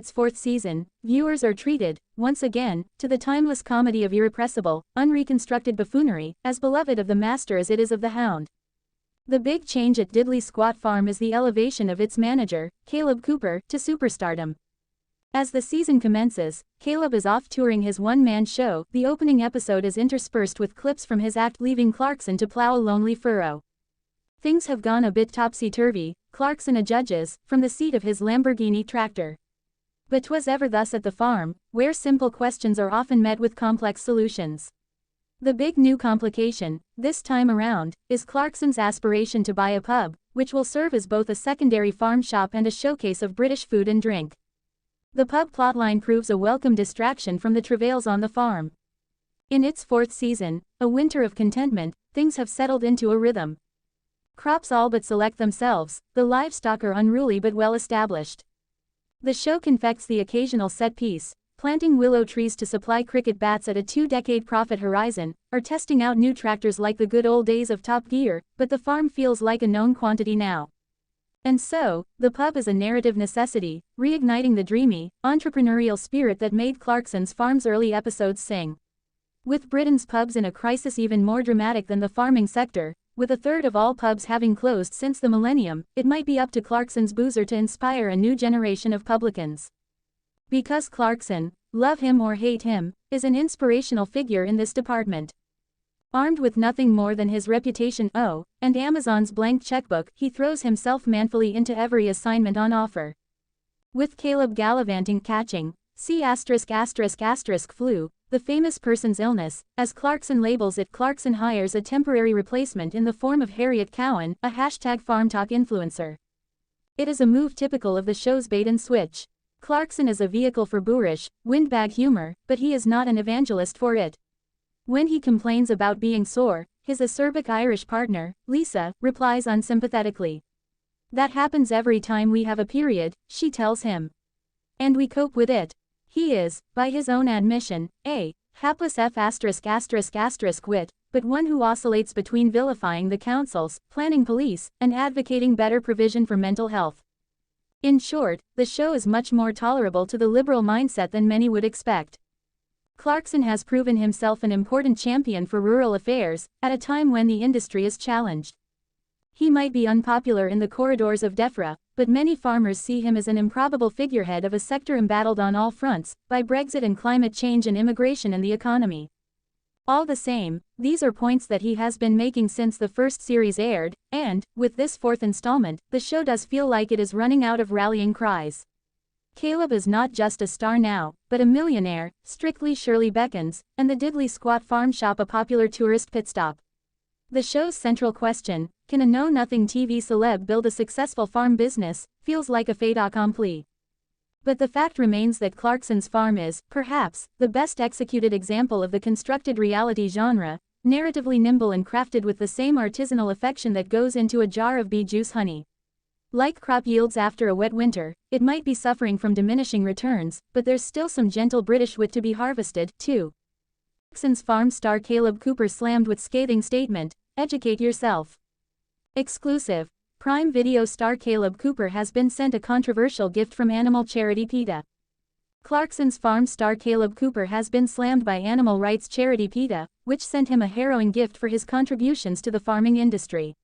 its fourth season, viewers are treated, once again, to the timeless comedy of irrepressible, unreconstructed buffoonery, as beloved of the master as it is of the hound. The big change at Diddley Squat Farm is the elevation of its manager, Kaleb Cooper, to superstardom. As the season commences, Kaleb is off touring his one-man show. The opening episode is interspersed with clips from his act leaving Clarkson to plow a lonely furrow. Things have gone a bit topsy-turvy, Clarkson adjudges, from the seat of his Lamborghini tractor. But 'twas ever thus at the farm, where simple questions are often met with complex solutions. The big new complication, this time around, is Clarkson's aspiration to buy a pub, which will serve as both a secondary farm shop and a showcase of British food and drink. The pub plotline proves a welcome distraction from the travails on the farm. In its fourth season, a winter of contentment, things have settled into a rhythm. Crops all but select themselves, the livestock are unruly but well established. The show confects the occasional set piece, planting willow trees to supply cricket bats at a 2-decade profit horizon, or testing out new tractors like the good old days of Top Gear, but the farm feels like a known quantity now. And so, the pub is a narrative necessity, reigniting the dreamy, entrepreneurial spirit that made Clarksons Farm's early episodes sing. With Britain's pubs in a crisis even more dramatic than the farming sector, with a third of all pubs having closed since the millennium, it might be up to Clarkson's boozer to inspire a new generation of publicans. Because Clarkson, love him or hate him, is an inspirational figure in this department. Armed with nothing more than his reputation, and Amazon's blank checkbook, he throws himself manfully into every assignment on offer. With Kaleb gallivanting catching, see **** flu, the famous person's illness, as Clarkson labels it. Clarkson hires a temporary replacement in the form of Harriet Cowan, a #FarmTalk influencer. It is a move typical of the show's bait and switch. Clarkson is a vehicle for boorish, windbag humor, but he is not an evangelist for it. When he complains about being sore, his acerbic Irish partner, Lisa, replies unsympathetically. "That happens every time we have a period," she tells him. "And we cope with it." He is, by his own admission, a hapless wit, but one who oscillates between vilifying the councils, planning police, and advocating better provision for mental health. In short, the show is much more tolerable to the liberal mindset than many would expect. Clarkson has proven himself an important champion for rural affairs, at a time when the industry is challenged. He might be unpopular in the corridors of DEFRA, but many farmers see him as an improbable figurehead of a sector embattled on all fronts, by Brexit and climate change and immigration and the economy. All the same, these are points that he has been making since the first series aired, and, with this fourth installment, the show does feel like it is running out of rallying cries. Kaleb is not just a star now, but a millionaire. Strictly Shirley beckons, and the Diddley Squat Farm shop a popular tourist pit stop. The show's central question, can a know-nothing TV celeb build a successful farm business, feels like a fait accompli. But the fact remains that Clarksons Farm is, perhaps, the best executed example of the constructed reality genre, narratively nimble and crafted with the same artisanal affection that goes into a jar of bee juice honey. Like crop yields after a wet winter, it might be suffering from diminishing returns, but there's still some gentle British wit to be harvested, too. Clarksons Farm star Kaleb Cooper slammed with scathing statement, "Educate yourself." Exclusive. Prime Video star Kaleb Cooper has been sent a controversial gift from animal charity PETA. Clarksons Farm star Kaleb Cooper has been slammed by animal rights charity PETA, which sent him a harrowing gift for his contributions to the farming industry.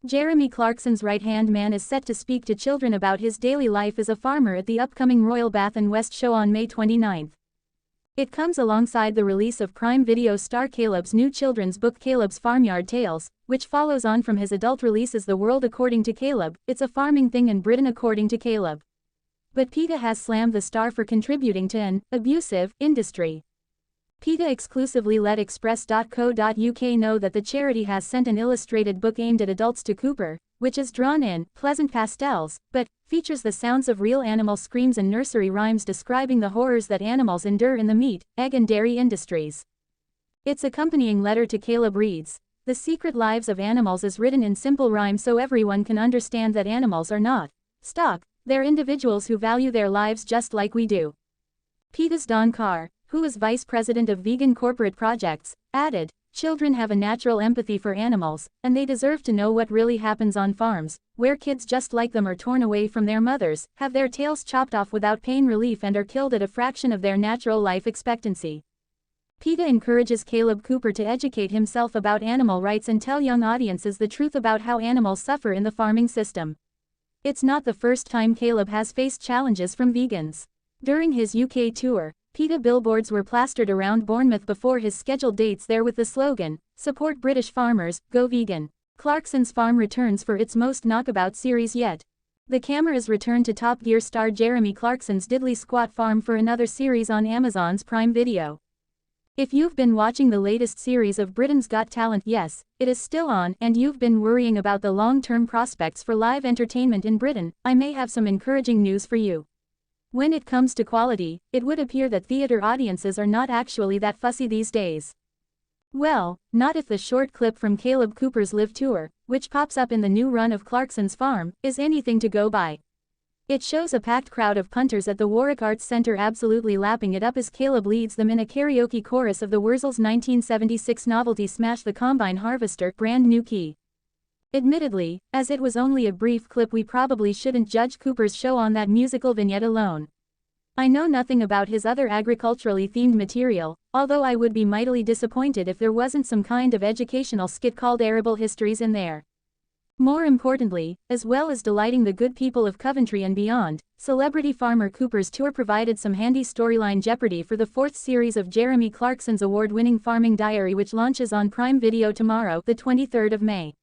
Jeremy Clarkson's right-hand man is set to speak to children about his daily life as a farmer at the upcoming Royal Bath and West show on May 29. It comes alongside the release of Prime Video star Kaleb's new children's book Kaleb's Farmyard Tales, which follows on from his adult releases The World According to Kaleb, It's a Farming Thing and Britain According to Kaleb. But PETA has slammed the star for contributing to an abusive industry. PETA exclusively let Express.co.uk know that the charity has sent an illustrated book aimed at adults to Cooper, which is drawn in pleasant pastels, but features the sounds of real animal screams and nursery rhymes describing the horrors that animals endure in the meat, egg and dairy industries. Its accompanying letter to Kaleb reads, "The secret lives of animals is written in simple rhyme so everyone can understand that animals are not stock, they're individuals who value their lives just like we do." PETA's Don Carr, who is vice president of vegan corporate projects, added, "Children have a natural empathy for animals, and they deserve to know what really happens on farms, where kids just like them are torn away from their mothers, have their tails chopped off without pain relief and are killed at a fraction of their natural life expectancy." PETA encourages Kaleb Cooper to educate himself about animal rights and tell young audiences the truth about how animals suffer in the farming system. It's not the first time Kaleb has faced challenges from vegans. During his UK tour, PETA billboards were plastered around Bournemouth before his scheduled dates there with the slogan, "Support British farmers, go vegan." Clarksons Farm returns for its most knockabout series yet. The cameras return to Top Gear star Jeremy Clarkson's Diddley Squat Farm for another series on Amazon's Prime Video. If you've been watching the latest series of Britain's Got Talent, yes, it is still on, and you've been worrying about the long-term prospects for live entertainment in Britain, I may have some encouraging news for you. When it comes to quality, it would appear that theater audiences are not actually that fussy these days. Well, not if the short clip from Kaleb Cooper's live tour, which pops up in the new run of Clarksons Farm, is anything to go by. It shows a packed crowd of punters at the Warwick Arts Centre absolutely lapping it up as Kaleb leads them in a karaoke chorus of the Wurzel's 1976 novelty smash the Combine Harvester, Brand New Key. Admittedly, as it was only a brief clip, we probably shouldn't judge Cooper's show on that musical vignette alone. I know nothing about his other agriculturally themed material, although I would be mightily disappointed if there wasn't some kind of educational skit called Arable Histories in there. More importantly, as well as delighting the good people of Coventry and beyond, celebrity farmer Cooper's tour provided some handy storyline jeopardy for the fourth series of Jeremy Clarkson's award-winning Farming Diary, which launches on Prime Video tomorrow, the 23rd of May.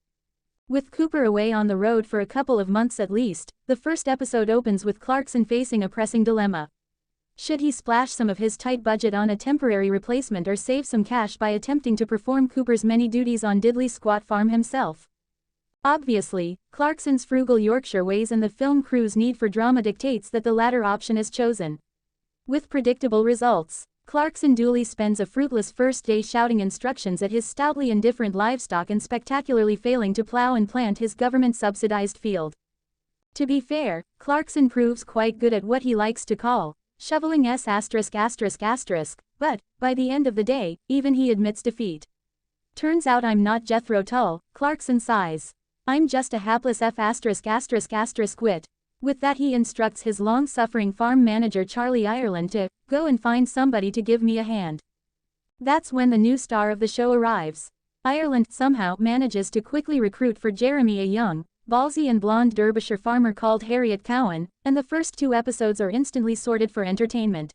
With Cooper away on the road for a couple of months at least, the first episode opens with Clarkson facing a pressing dilemma. Should he splash some of his tight budget on a temporary replacement or save some cash by attempting to perform Cooper's many duties on Diddley Squat Farm himself? Obviously, Clarkson's frugal Yorkshire ways and the film crew's need for drama dictates that the latter option is chosen. With predictable results, Clarkson duly spends a fruitless first day shouting instructions at his stoutly indifferent livestock and spectacularly failing to plow and plant his government-subsidized field. To be fair, Clarkson proves quite good at what he likes to call shoveling but, by the end of the day, even he admits defeat. "Turns out I'm not Jethro Tull," Clarkson sighs. "I'm just a hapless wit." With that, he instructs his long-suffering farm manager Charlie Ireland to go and find somebody to give me a hand. That's when the new star of the show arrives. Ireland somehow manages to quickly recruit for Jeremy a young, ballsy and blonde Derbyshire farmer called Harriet Cowan, and the first two episodes are instantly sorted for entertainment.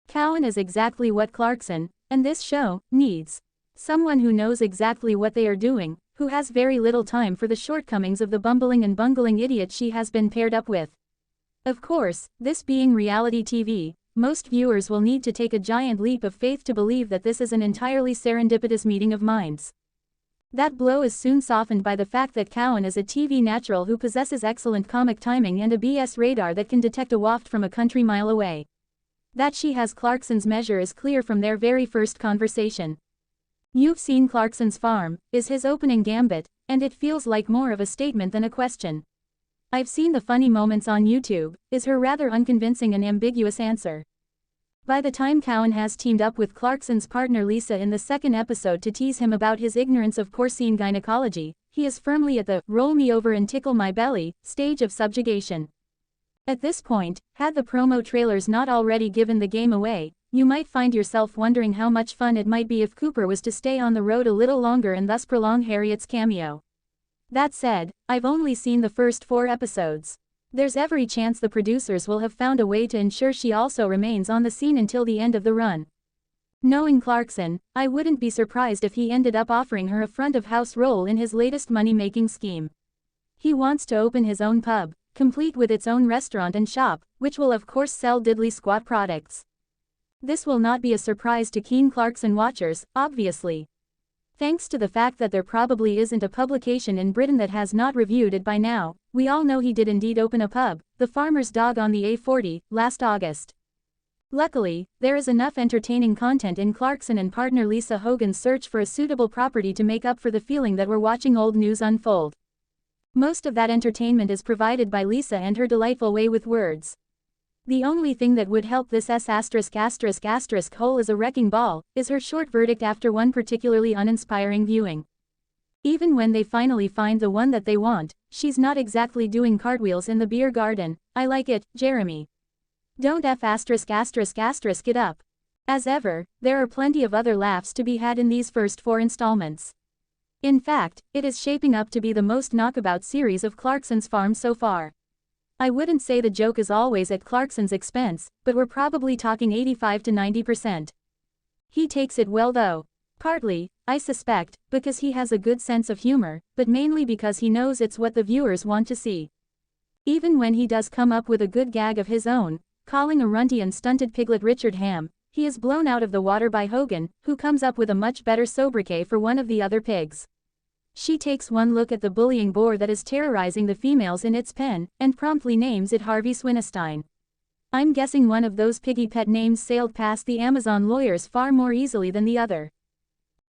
Cowan is exactly what Clarkson, and this show, needs. Someone who knows exactly what they are doing, who has very little time for the shortcomings of the bumbling and bungling idiot she has been paired up with. Of course, this being reality TV, most viewers will need to take a giant leap of faith to believe that this is an entirely serendipitous meeting of minds. That blow is soon softened by the fact that Cowan is a TV natural who possesses excellent comic timing and a BS radar that can detect a waft from a country mile away. That she has Clarkson's measure is clear from their very first conversation. "You've seen Clarkson's Farm," is his opening gambit, and it feels like more of a statement than a question. "I've seen the funny moments on YouTube," is her rather unconvincing and ambiguous answer. By the time Cowan has teamed up with Clarkson's partner Lisa in the second episode to tease him about his ignorance of porcine gynecology, he is firmly at the "roll me over and tickle my belly" stage of subjugation. At this point, had the promo trailers not already given the game away, you might find yourself wondering how much fun it might be if Cooper was to stay on the road a little longer and thus prolong Harriet's cameo. That said, I've only seen the first 4 episodes. There's every chance the producers will have found a way to ensure she also remains on the scene until the end of the run. Knowing Clarkson, I wouldn't be surprised if he ended up offering her a front-of-house role in his latest money-making scheme. He wants to open his own pub, complete with its own restaurant and shop, which will of course sell Diddley Squat products. This will not be a surprise to keen Clarkson watchers, obviously. Thanks to the fact that there probably isn't a publication in Britain that has not reviewed it by now, we all know he did indeed open a pub, The Farmer's Dog on the A40, last August. Luckily, there is enough entertaining content in Clarkson and partner Lisa Hogan's search for a suitable property to make up for the feeling that we're watching old news unfold. Most of that entertainment is provided by Lisa and her delightful way with words. The only thing that would help this hole is a wrecking ball, is her short verdict after one particularly uninspiring viewing. Even when they finally find the one that they want, she's not exactly doing cartwheels in the beer garden. I like it, Jeremy. Don't it up. As ever, there are plenty of other laughs to be had in these first 4 installments. In fact, it is shaping up to be the most knockabout series of Clarksons Farm so far. I wouldn't say the joke is always at Clarkson's expense, but we're probably talking 85 to 90%. He takes it well though. Partly, I suspect, because he has a good sense of humor, but mainly because he knows it's what the viewers want to see. Even when he does come up with a good gag of his own, calling a runty and stunted piglet Richard Ham, he is blown out of the water by Hogan, who comes up with a much better sobriquet for one of the other pigs. She takes one look at the bullying boar that is terrorizing the females in its pen, and promptly names it Harvey Swinestein. I'm guessing one of those piggy pet names sailed past the Amazon lawyers far more easily than the other.